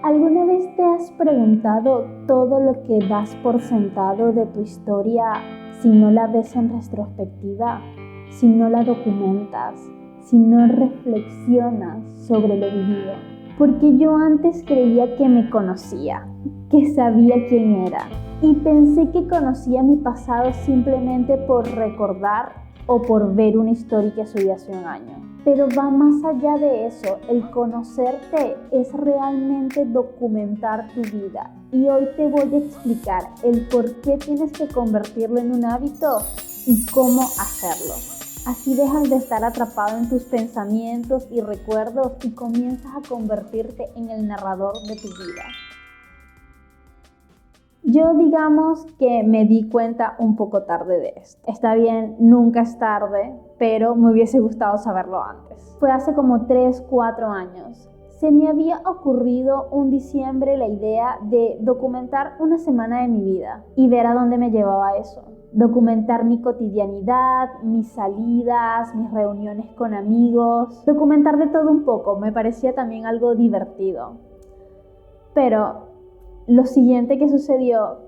¿Alguna vez te has preguntado todo lo que das por sentado de tu historia si no la ves en retrospectiva, si no la documentas, si no reflexionas sobre lo vivido? Porque yo antes creía que me conocía, que sabía quién era, y pensé que conocía mi pasado simplemente por recordar o por ver una historia que subí hace un año. Pero va más allá de eso. El conocerte es realmente documentar tu vida. Y hoy te voy a explicar el por qué tienes que convertirlo en un hábito y cómo hacerlo. Así dejas de estar atrapado en tus pensamientos y recuerdos y comienzas a convertirte en el narrador de tu vida. Yo digamos que me di cuenta un poco tarde de esto. Está bien, nunca es tarde, pero me hubiese gustado saberlo antes. Fue hace como 3-4 años. Se me había ocurrido un diciembre la idea de documentar una semana de mi vida y ver a dónde me llevaba eso. Documentar mi cotidianidad, mis salidas, mis reuniones con amigos. Documentar de todo un poco, me parecía también algo divertido. Pero lo siguiente que sucedió,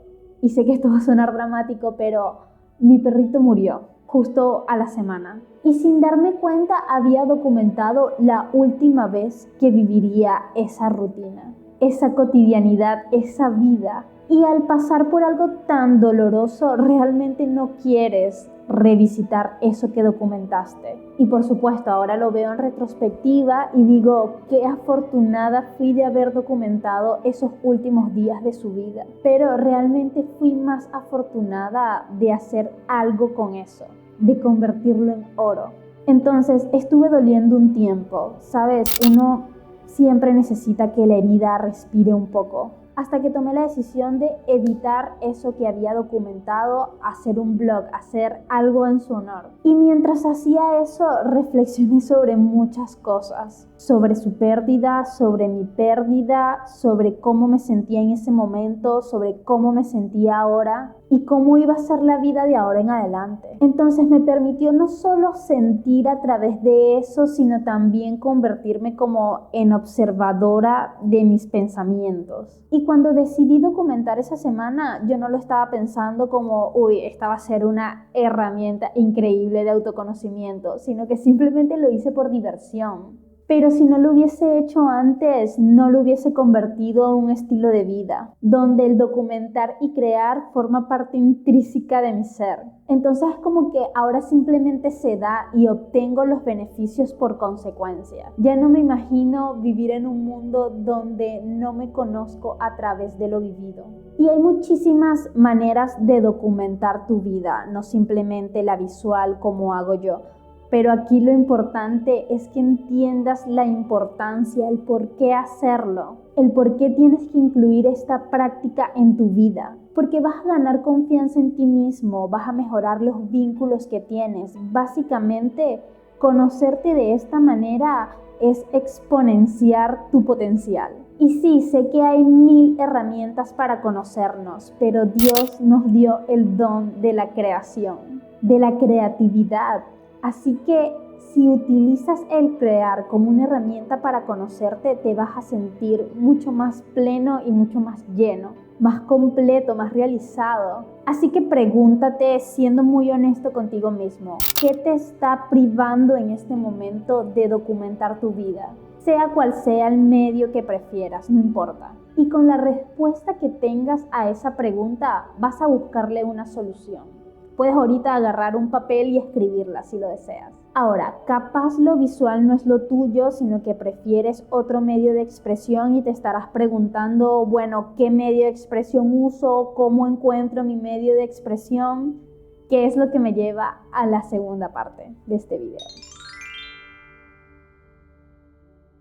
y sé que esto va a sonar dramático, pero mi perrito murió justo a la semana. Y sin darme cuenta había documentado la última vez que viviría esa rutina, esa cotidianidad, esa vida. Y al pasar por algo tan doloroso, realmente no quieres revisitar eso que documentaste. Y por supuesto, ahora lo veo en retrospectiva y digo, qué afortunada fui de haber documentado esos últimos días de su vida. Pero realmente fui más afortunada de hacer algo con eso, de convertirlo en oro. Entonces, estuve doliendo un tiempo, ¿sabes? Uno siempre necesita que la herida respire un poco. Hasta que tomé la decisión de editar eso que había documentado, hacer un blog, hacer algo en su honor. Y mientras hacía eso, reflexioné sobre muchas cosas. Sobre su pérdida, sobre mi pérdida, sobre cómo me sentía en ese momento, sobre cómo me sentía ahora y cómo iba a ser la vida de ahora en adelante. Entonces me permitió no solo sentir a través de eso, sino también convertirme como en observadora de mis pensamientos. Y cuando decidí documentar esa semana, yo no lo estaba pensando como, esta va a ser una herramienta increíble de autoconocimiento, sino que simplemente lo hice por diversión. Pero si no lo hubiese hecho antes, no lo hubiese convertido en un estilo de vida, donde el documentar y crear forma parte intrínseca de mi ser. Entonces es como que ahora simplemente se da y obtengo los beneficios por consecuencia. Ya no me imagino vivir en un mundo donde no me conozco a través de lo vivido. Y hay muchísimas maneras de documentar tu vida, no simplemente la visual como hago yo. Pero aquí lo importante es que entiendas la importancia, el por qué hacerlo, el por qué tienes que incluir esta práctica en tu vida. Porque vas a ganar confianza en ti mismo, vas a mejorar los vínculos que tienes. Básicamente, conocerte de esta manera es exponenciar tu potencial. Y sí, sé que hay 1000 herramientas para conocernos, pero Dios nos dio el don de la creación, de la creatividad. Así que si utilizas el crear como una herramienta para conocerte, te vas a sentir mucho más pleno y mucho más lleno, más completo, más realizado. Así que pregúntate, siendo muy honesto contigo mismo, ¿qué te está privando en este momento de documentar tu vida? Sea cual sea el medio que prefieras, no importa. Y con la respuesta que tengas a esa pregunta, vas a buscarle una solución. Puedes ahorita agarrar un papel y escribirla si lo deseas. Ahora, capaz lo visual no es lo tuyo, sino que prefieres otro medio de expresión y te estarás preguntando, bueno, ¿qué medio de expresión uso? ¿Cómo encuentro mi medio de expresión? ¿Qué es lo que me lleva a la segunda parte de este video?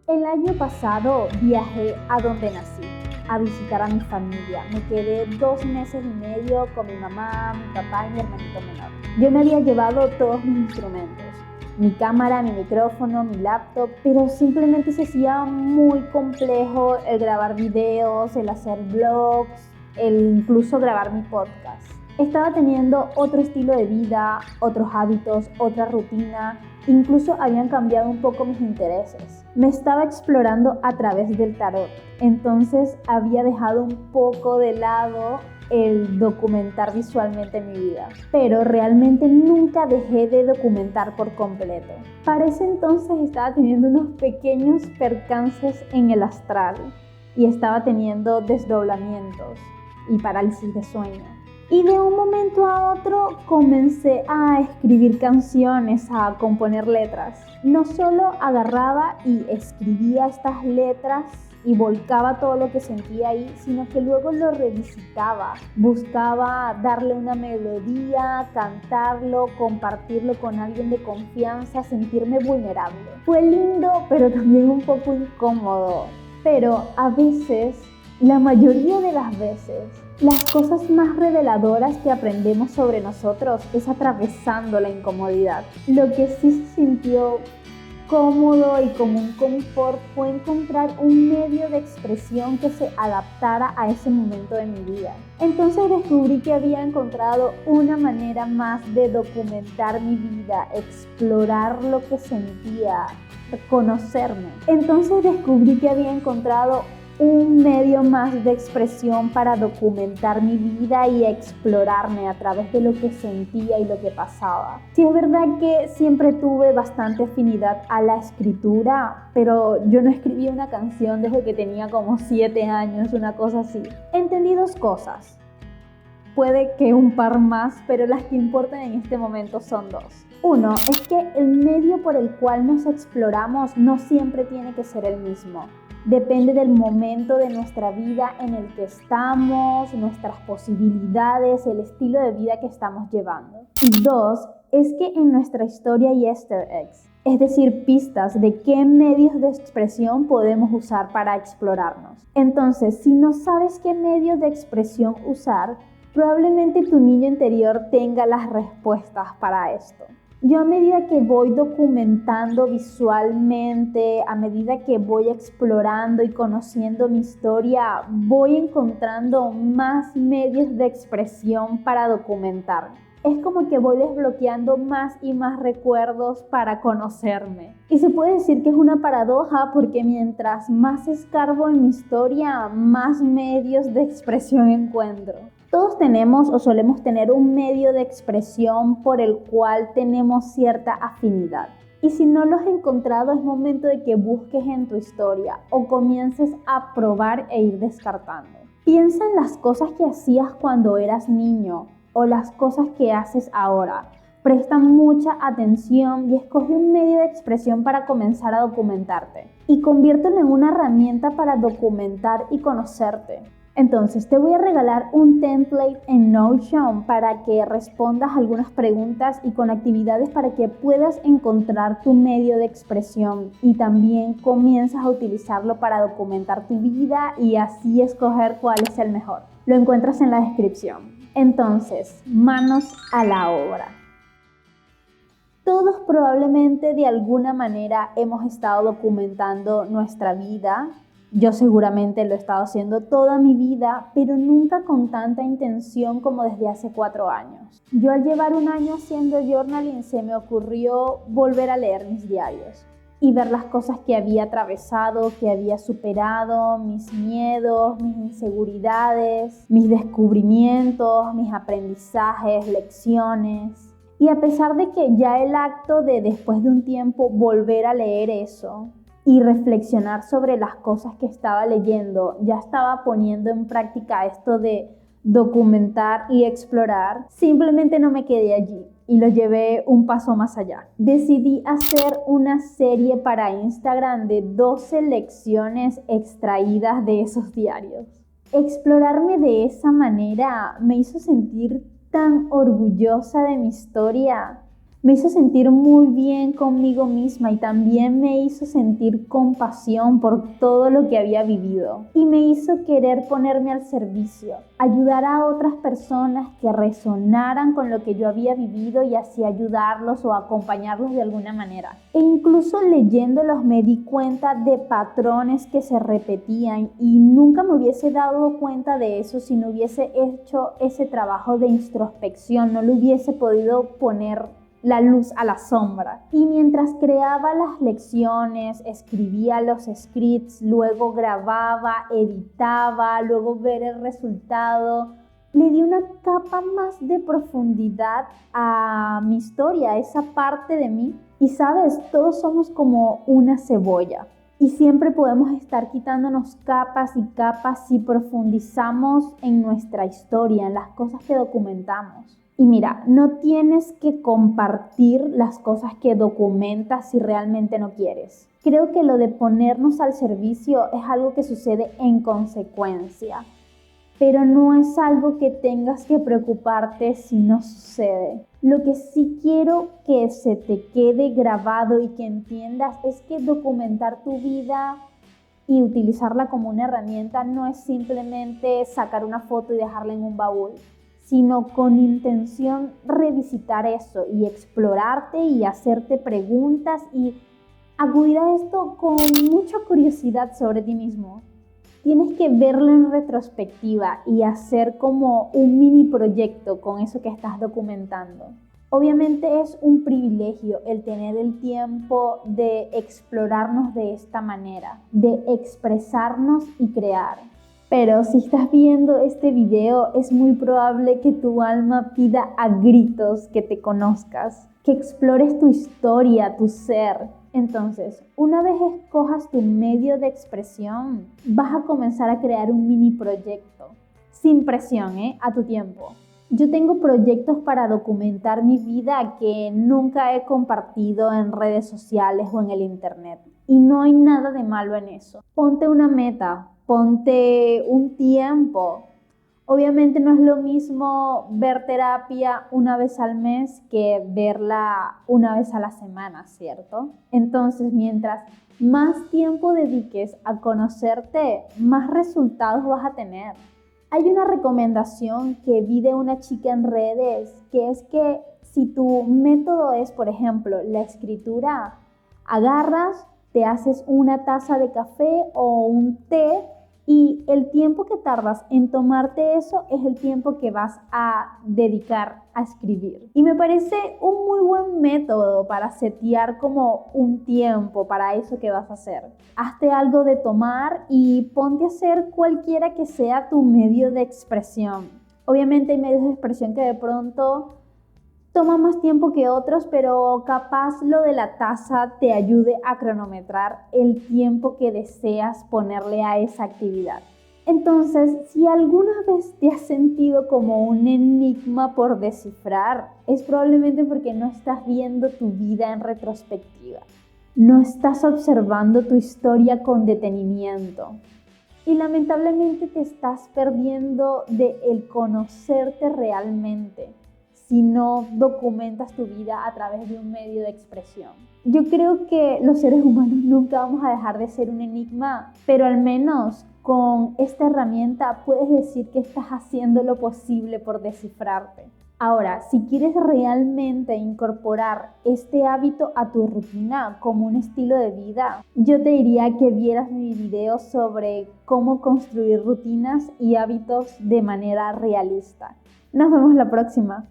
El año pasado viajé a donde nací, a visitar a mi familia. Me quedé 2 meses y medio con mi mamá, mi papá y mi hermanito menor. Yo me había llevado todos mis instrumentos, mi cámara, mi micrófono, mi laptop, pero simplemente se hacía muy complejo el grabar videos, el hacer vlogs, el incluso grabar mi podcast. Estaba teniendo otro estilo de vida, otros hábitos, otra rutina, incluso habían cambiado un poco mis intereses. Me estaba explorando a través del tarot, entonces había dejado un poco de lado el documentar visualmente mi vida, pero realmente nunca dejé de documentar por completo. Para ese entonces estaba teniendo unos pequeños percances en el astral y estaba teniendo desdoblamientos y parálisis de sueño. Y de un momento a otro comencé a escribir canciones, a componer letras. No solo agarraba y escribía estas letras y volcaba todo lo que sentía ahí, sino que luego lo revisitaba, buscaba darle una melodía, cantarlo, compartirlo con alguien de confianza, sentirme vulnerable. Fue lindo, pero también un poco incómodo. Pero a veces, la mayoría de las veces, las cosas más reveladoras que aprendemos sobre nosotros es atravesando la incomodidad. Lo que sí se sintió cómodo y como un confort fue encontrar un medio de expresión que se adaptara a ese momento de mi vida. Entonces descubrí que había encontrado una manera más de documentar mi vida, explorar lo que sentía, conocerme. Entonces descubrí que había encontrado un medio más de expresión para documentar mi vida y explorarme a través de lo que sentía y lo que pasaba. Sí, es verdad que siempre tuve bastante afinidad a la escritura, pero yo no escribí una canción desde que tenía como 7 años, una cosa así. Entendí 2 cosas. Puede que un par más, pero las que importan en este momento son 2. Uno, es que el medio por el cual nos exploramos no siempre tiene que ser el mismo. Depende del momento de nuestra vida en el que estamos, nuestras posibilidades, el estilo de vida que estamos llevando. Y 2, es que en nuestra historia hay Easter eggs, es decir, pistas de qué medios de expresión podemos usar para explorarnos. Entonces, si no sabes qué medios de expresión usar, probablemente tu niño interior tenga las respuestas para esto. Yo a medida que voy documentando visualmente, a medida que voy explorando y conociendo mi historia, voy encontrando más medios de expresión para documentar. Es como que voy desbloqueando más y más recuerdos para conocerme. Y se puede decir que es una paradoja porque mientras más escarbo en mi historia, más medios de expresión encuentro. Todos tenemos o solemos tener un medio de expresión por el cual tenemos cierta afinidad. Y si no lo has encontrado, es momento de que busques en tu historia o comiences a probar e ir descartando. Piensa en las cosas que hacías cuando eras niño o las cosas que haces ahora. Presta mucha atención y escoge un medio de expresión para comenzar a documentarte. Y conviértelo en una herramienta para documentar y conocerte. Entonces te voy a regalar un template en Notion para que respondas algunas preguntas y con actividades para que puedas encontrar tu medio de expresión y también comienzas a utilizarlo para documentar tu vida y así escoger cuál es el mejor. Lo encuentras en la descripción. Entonces, manos a la obra. Todos probablemente de alguna manera hemos estado documentando nuestra vida. Yo seguramente lo he estado haciendo toda mi vida, pero nunca con tanta intención como desde hace 4 años. Yo al llevar 1 año haciendo journaling se me ocurrió volver a leer mis diarios y ver las cosas que había atravesado, que había superado, mis miedos, mis inseguridades, mis descubrimientos, mis aprendizajes, lecciones. Y a pesar de que ya el acto de después de un tiempo volver a leer eso y reflexionar sobre las cosas que estaba leyendo, ya estaba poniendo en práctica esto de documentar y explorar, simplemente no me quedé allí y lo llevé un paso más allá. Decidí hacer una serie para Instagram de 12 lecciones extraídas de esos diarios. Explorarme de esa manera me hizo sentir tan orgullosa de mi historia. Me hizo sentir muy bien conmigo misma y también me hizo sentir compasión por todo lo que había vivido. Y me hizo querer ponerme al servicio, ayudar a otras personas que resonaran con lo que yo había vivido y así ayudarlos o acompañarlos de alguna manera. E incluso leyéndolos me di cuenta de patrones que se repetían y nunca me hubiese dado cuenta de eso si no hubiese hecho ese trabajo de introspección, no lo hubiese podido poner la luz a la sombra. Y mientras creaba las lecciones, escribía los scripts, luego grababa, editaba, luego ver el resultado, le di una capa más de profundidad a mi historia, a esa parte de mí. Y sabes, todos somos como una cebolla. Y siempre podemos estar quitándonos capas y capas si profundizamos en nuestra historia, en las cosas que documentamos. Y mira, no tienes que compartir las cosas que documentas si realmente no quieres. Creo que lo de ponernos al servicio es algo que sucede en consecuencia, pero no es algo que tengas que preocuparte si no sucede. Lo que sí quiero que se te quede grabado y que entiendas es que documentar tu vida y utilizarla como una herramienta no es simplemente sacar una foto y dejarla en un baúl, sino con intención revisitar eso y explorarte y hacerte preguntas y acudir a esto con mucha curiosidad sobre ti mismo. Tienes que verlo en retrospectiva y hacer como un mini proyecto con eso que estás documentando. Obviamente es un privilegio el tener el tiempo de explorarnos de esta manera, de expresarnos y crear. Pero si estás viendo este video, es muy probable que tu alma pida a gritos que te conozcas, que explores tu historia, tu ser. Entonces, una vez escojas tu medio de expresión, vas a comenzar a crear un mini proyecto, sin presión, a tu tiempo. Yo tengo proyectos para documentar mi vida que nunca he compartido en redes sociales o en el internet. Y no hay nada de malo en eso. Ponte una meta, ponte un tiempo. Obviamente no es lo mismo ver terapia una vez al mes que verla una vez a la semana, ¿cierto? Entonces, mientras más tiempo dediques a conocerte, más resultados vas a tener. Hay una recomendación que vi de una chica en redes, que es que si tu método es, por ejemplo, la escritura, agarras, te haces una taza de café o un té y el tiempo que tardas en tomarte eso es el tiempo que vas a dedicar a escribir. Y me parece un muy buen método para setear como un tiempo para eso que vas a hacer. Hazte algo de tomar y ponte a hacer cualquiera que sea tu medio de expresión. Obviamente hay medios de expresión que de pronto toma más tiempo que otros, pero capaz lo de la taza te ayude a cronometrar el tiempo que deseas ponerle a esa actividad. Entonces, si alguna vez te has sentido como un enigma por descifrar, es probablemente porque no estás viendo tu vida en retrospectiva. No estás observando tu historia con detenimiento. Y lamentablemente te estás perdiendo de el conocerte realmente si no documentas tu vida a través de un medio de expresión. Yo creo que los seres humanos nunca vamos a dejar de ser un enigma, pero al menos con esta herramienta puedes decir que estás haciendo lo posible por descifrarte. Ahora, si quieres realmente incorporar este hábito a tu rutina como un estilo de vida, yo te diría que vieras mi video sobre cómo construir rutinas y hábitos de manera realista. Nos vemos la próxima.